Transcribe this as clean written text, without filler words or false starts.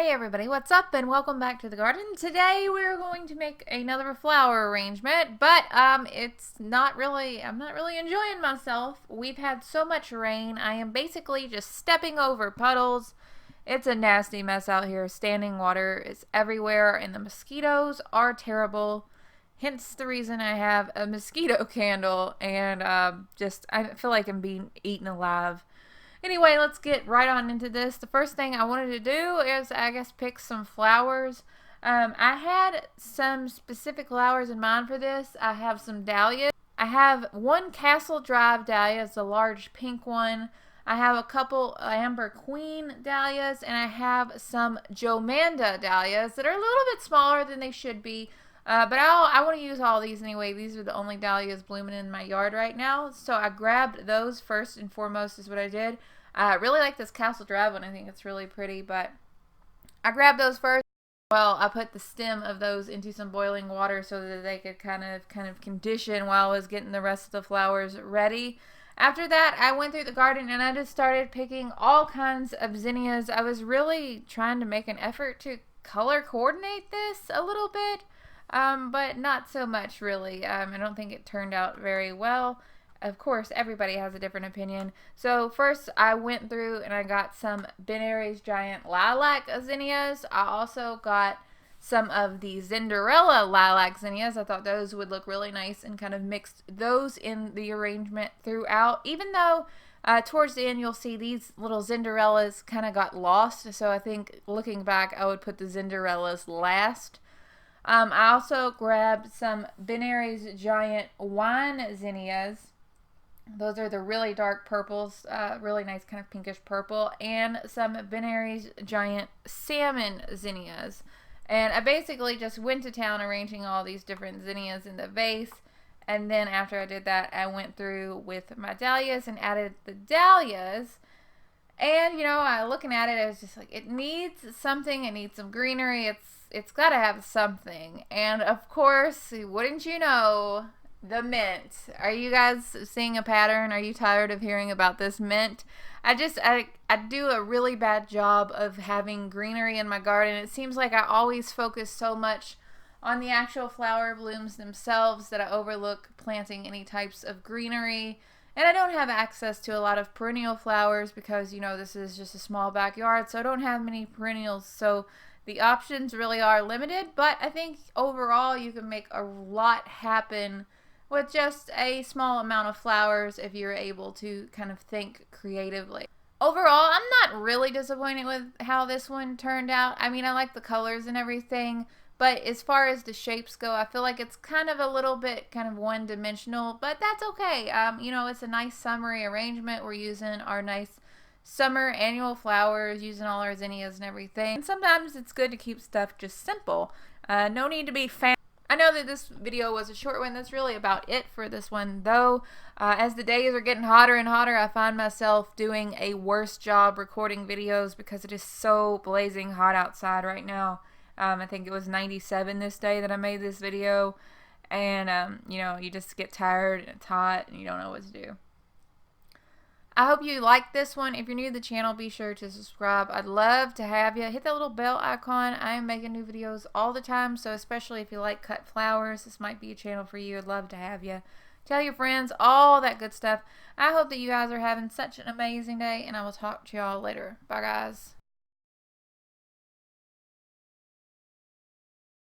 Hey everybody, what's up and welcome back to the garden. Today we're going to make another flower arrangement, but it's not really, I'm not really enjoying myself. We've had so much rain, I am basically just stepping over puddles. It's a nasty mess out here. Standing water is everywhere and the mosquitoes are terrible. Hence the reason I have a mosquito candle and I feel like I'm being eaten alive. Anyway, let's get right on into this. The first thing I wanted to do is, I guess, pick some flowers. I had some specific flowers in mind for this. I have some dahlias. I have one Castle Drive dahlia, it's a large pink one. I have a couple Amber Queen dahlias, and I have some Jomanda dahlias that are a little bit smaller than they should be. But I want to use all these anyway. These are the only dahlias blooming in my yard right now. So I grabbed those first and foremost is what I did. I really like this Castle Drive one. I think it's really pretty, but I grabbed those first. Well, I put the stem of those into some boiling water so that they could kind of condition while I was getting the rest of the flowers ready. After that, I went through the garden and I just started picking all kinds of zinnias. I was really trying to make an effort to color coordinate this a little bit. But not so much really. I don't think it turned out very well. Of course, everybody has a different opinion. So first I went through and I got some Ben Aries Giant Lilac Zinnias. I also got some of the Cinderella Lilac Zinnias. I thought those would look really nice and kind of mixed those in the arrangement throughout. Even though towards the end you'll see these little Cinderellas kind of got lost. So I think looking back I would put the Cinderellas last. I also grabbed some Ben Aries Giant Wine Zinnias. Those are the really dark purples, really nice kind of pinkish purple, and some Ben Aries Giant Salmon Zinnias. And I basically just went to town arranging all these different zinnias in the vase. And then after I did that, I went through with my dahlias and added the dahlias. And, you know, looking at it, I was just like, it needs something. It needs some greenery. It's got to have something. And, of course, wouldn't you know, the mint. Are you guys seeing a pattern? Are you tired of hearing about this mint? I do a really bad job of having greenery in my garden. It seems like I always focus so much on the actual flower blooms themselves that I overlook planting any types of greenery. And I don't have access to a lot of perennial flowers because, you know, this is just a small backyard, so I don't have many perennials. So the options really are limited, but I think overall you can make a lot happen with just a small amount of flowers if you're able to kind of think creatively. Overall, I'm not really disappointed with how this one turned out. I mean, I like the colors and everything, but as far as the shapes go, I feel like it's kind of a little bit kind of one-dimensional, but that's okay. You know, it's a nice summery arrangement. We're using our nice summer annual flowers, using all our zinnias and everything. And sometimes it's good to keep stuff just simple. No need to be fancy. I know that this video was a short one. That's really about it for this one, though. As the days are getting hotter and hotter, I find myself doing a worse job recording videos because it is so blazing hot outside right now. I think it was 97 this day that I made this video. And, you know, you just get tired and it's hot and you don't know what to do. I hope you like this one. If you're new to the channel, be sure to subscribe. I'd love to have you. Hit that little bell icon. I am making new videos all the time, so especially if you like cut flowers, this might be a channel for you. I'd love to have you. Tell your friends, all that good stuff. I hope that you guys are having such an amazing day, and I will talk to y'all later. Bye, guys.